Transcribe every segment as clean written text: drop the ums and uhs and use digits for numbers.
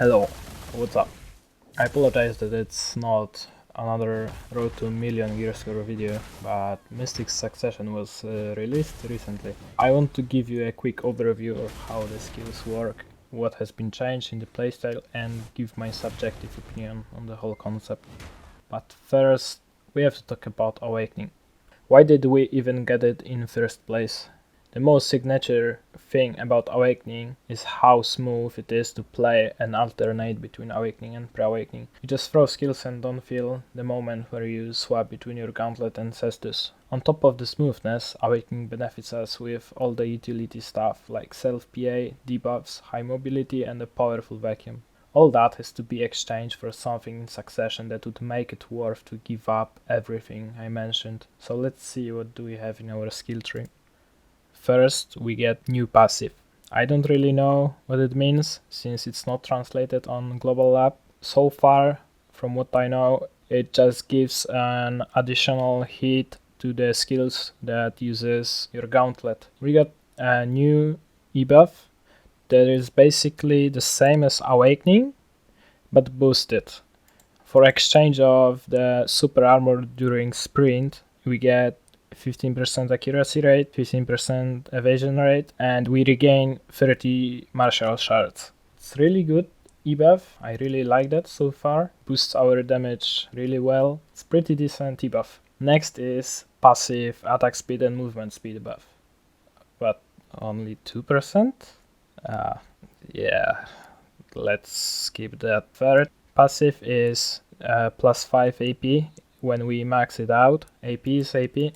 Hello, what's up? I apologize that it's not another Road to Million Gear Score video, but Mystic Succession was released recently. I want to give you a quick overview of how the skills work, what has been changed in the playstyle, and give my subjective opinion on the whole concept. But first, we have to talk about Awakening. Why did we even get it in first place? The most signature thing about Awakening is how smooth it is to play and alternate between Awakening and pre-Awakening. You just throw skills and don't feel the moment where you swap between your Gauntlet and Cestus. On top of the smoothness, Awakening benefits us with all the utility stuff like self-PA, debuffs, high mobility and a powerful vacuum. All that has to be exchanged for something in Succession that would make it worth to give up everything I mentioned. So let's see what do we have in our skill tree. First, we get new passive. I don't really know what it means since it's not translated on Global Lab. So far, from what I know, it just gives an additional hit to the skills that uses your Gauntlet. We got a new ebuff that is basically the same as Awakening, but boosted. For exchange of the super armor during sprint, we get 15% accuracy rate, 15% evasion rate, and we regain 30 martial shards. It's really good ebuff, I really like that so far. Boosts our damage really well. It's pretty decent ebuff. Next is passive attack speed and movement speed buff. But only 2%? Yeah, let's skip that. Third passive is plus 5 AP when we max it out. AP is AP.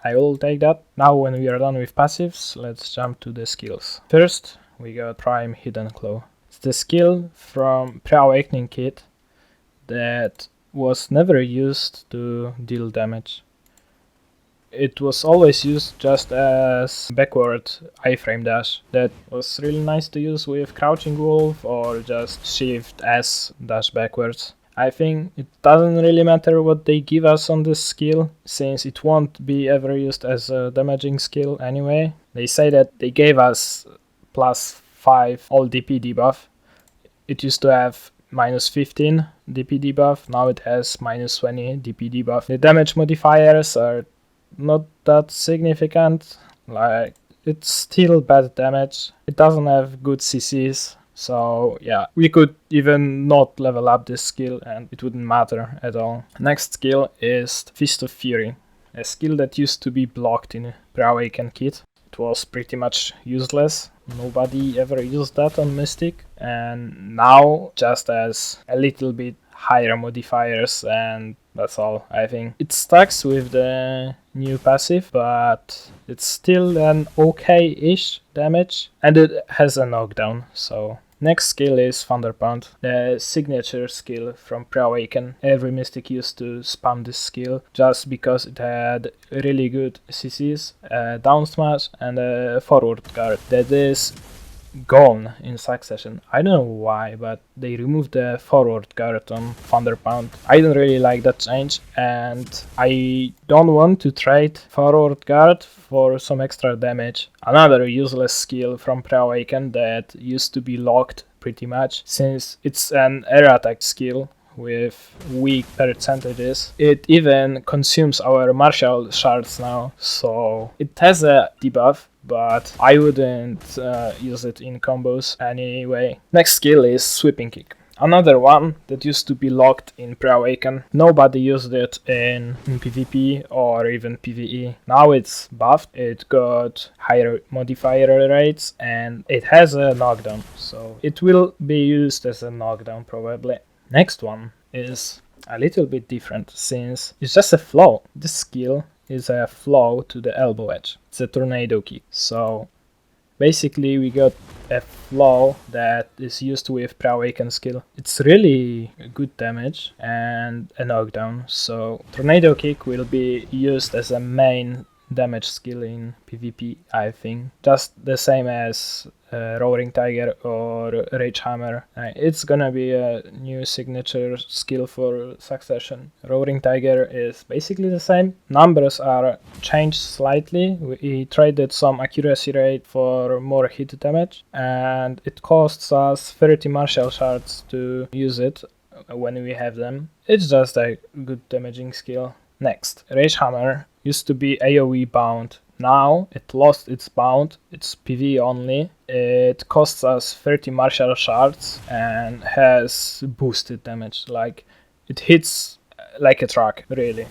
I will take that. Now when we are done with passives, let's jump to the skills. First, we got Prime Hidden Claw. It's the skill from Pre-Awakening kit that was never used to deal damage. It was always used just as backward iframe dash. That was really nice to use with Crouching Wolf or just Shift S dash backwards. I think it doesn't really matter what they give us on this skill, since it won't be ever used as a damaging skill anyway. They say that they gave us plus 5 all DP debuff. It used to have minus 15 DP debuff, now it has minus 20 DP debuff. The damage modifiers are not that significant, like it's still bad damage. It doesn't have good CCs. So yeah, we could even not level up this skill and it wouldn't matter at all. Next skill is Fist of Fury, a skill that used to be blocked in Pre-Awaken kit. It was pretty much useless. Nobody ever used that on Mystic, and now just as a little bit higher modifiers, and that's all. I think it stacks with the new passive, but it's still an okay-ish damage, and it has a knockdown, so. Next skill is Thunder Pound, the signature skill from Pre-Awaken. Every Mystic used to spam this skill just because it had really good CCs, down smash and a forward guard that is gone in Succession. I don't know why, but they removed the forward guard on Thunder Pound. I don't really like that change, and I don't want to trade forward guard for some extra damage. Another useless skill from Pre-Awaken that used to be locked pretty much, since it's an air attack skill with weak percentages. It even consumes our martial shards now, so it has a debuff, but I wouldn't use it in combos anyway. Next skill is Sweeping Kick. Another one that used to be locked in Pre-Awaken. Nobody used it in PvP or even PvE. Now it's buffed, it got higher modifier rates, and it has a knockdown, so it will be used as a knockdown probably. Next one is a little bit different, since it's just a flow. This skill is a flow to the elbow edge. It's a tornado kick. So basically we got a flow that is used with Pre-Awaken skill. It's really good damage and a knockdown. So tornado kick will be used as a main damage skill in PvP, I think. Just the same as Roaring Tiger or Rage Hammer. It's gonna be a new signature skill for Succession. Roaring Tiger is basically the same. Numbers are changed slightly. We traded some accuracy rate for more hit damage, and it costs us 30 martial shards to use it when we have them. It's just a good damaging skill. Next, Rage Hammer used to be AoE bound. Now it lost its bound, it's PvE only. It costs us 30 martial shards and has boosted damage. Like, it hits like a truck, really.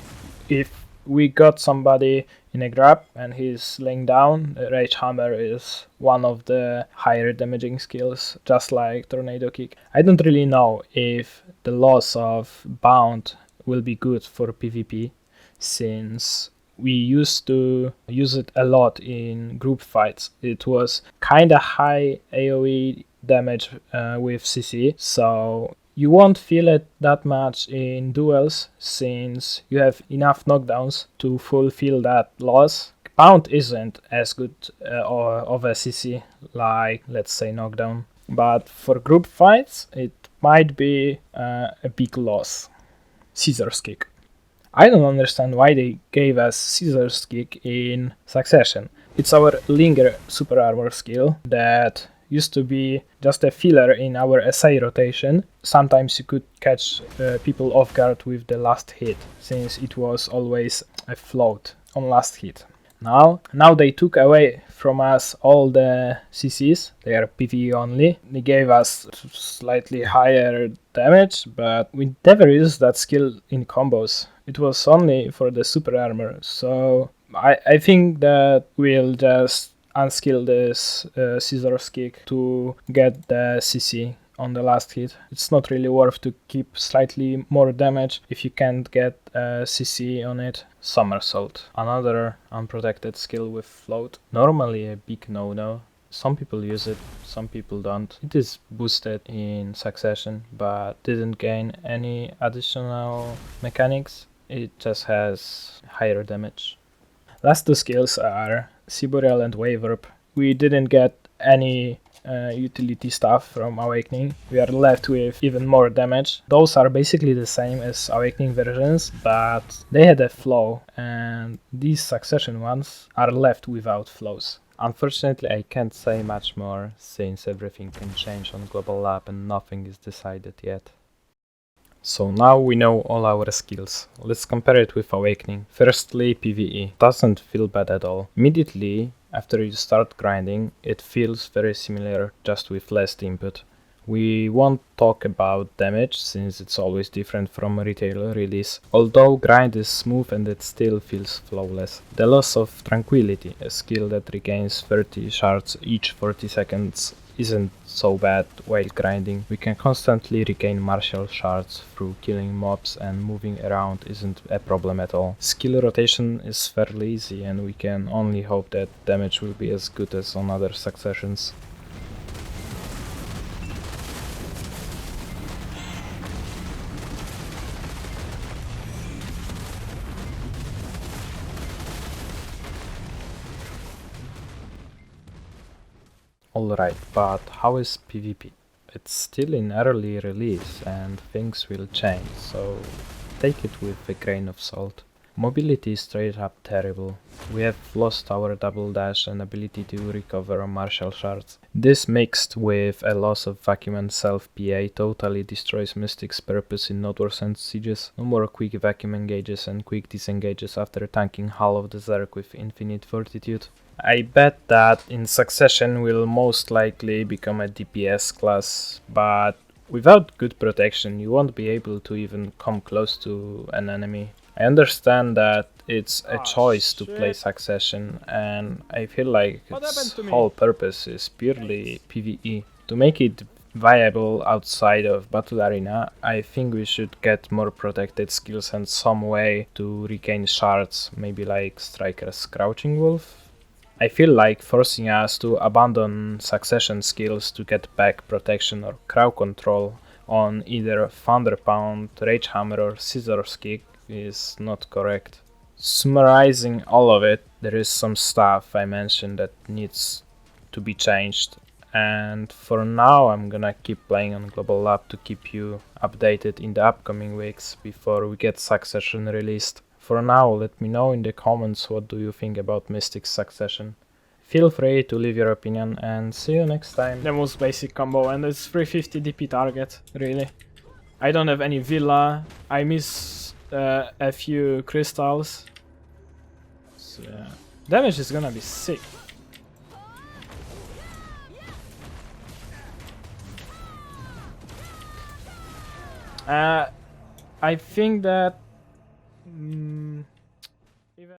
If we got somebody in a grab and he's laying down, Rage Hammer is one of the higher damaging skills, just like Tornado Kick. I don't really know if the loss of bound will be good for PvP, since we used to use it a lot in group fights. It was kinda high AoE damage with CC, so you won't feel it that much in duels, since you have enough knockdowns to fulfill that loss. Bound isn't as good of a CC like, let's say, knockdown, but for group fights it might be a big loss. Scissors Kick. I don't understand why they gave us Scissors Kick in Succession. It's our Linger super armor skill that used to be just a filler in our essay rotation. Sometimes you could catch people off guard with the last hit, since it was always a float on last hit. Now they took away from us all the CCs, they are PvE only. They gave us slightly higher damage, but we never used that skill in combos. It was only for the super armor, so I think that we'll just unskill this Scissors Kick to get the CC on the last hit. It's not really worth to keep slightly more damage if you can't get CC on it. Somersault, another unprotected skill with float. Normally a big no-no. Some people use it, some people don't. It is boosted in Succession, but didn't gain any additional mechanics. It just has higher damage. Last two skills are Seaboreal and Waverp. We didn't get any utility stuff from Awakening. We are left with even more damage. Those are basically the same as Awakening versions, but they had a flow, and these Succession ones are left without flows. Unfortunately, I can't say much more, since everything can change on Global Lab and nothing is decided yet. So now we know all our skills. Let's compare it with Awakening. Firstly, PvE. Doesn't feel bad at all. Immediately after you start grinding, it feels very similar, just with less input. We won't talk about damage, since it's always different from retail release. Although grind is smooth and it still feels flawless. The loss of Tranquility, a skill that regains 30 shards each 40 seconds, isn't so bad while grinding. We can constantly regain martial shards through killing mobs, and moving around isn't a problem at all. Skill rotation is fairly easy, and we can only hope that damage will be as good as on other Successions. Alright, but how is PvP? It's still in early release and things will change, so take it with a grain of salt. Mobility is straight up terrible. We have lost our double dash and ability to recover martial shards. This mixed with a loss of vacuum and self PA totally destroys Mystic's purpose in Node Wars and Sieges. No more quick vacuum engages and quick disengages after tanking Hull of the Zerg with infinite fortitude. I bet that in Succession will most likely become a DPS class, but without good protection you won't be able to even come close to an enemy. I understand that it's a choice to play Succession, and I feel like its whole purpose is purely PvE. To make it viable outside of Battle Arena, I think we should get more protected skills and some way to regain shards, maybe like Striker's Crouching Wolf. I feel like forcing us to abandon Succession skills to get back protection or crowd control on either Thunder Pound, Rage Hammer or Scissors Kick is not correct. Summarizing all of it, there is some stuff I mentioned that needs to be changed, and for now I'm gonna keep playing on Global Lab to keep you updated in the upcoming weeks before we get Succession released. For now, let me know in the comments what do you think about Mystic Succession. Feel free to leave your opinion, and see you next time. The most basic combo, and it's 350 DP target, really. I don't have any Villa, I miss a few crystals. So yeah, damage is gonna be sick. I think that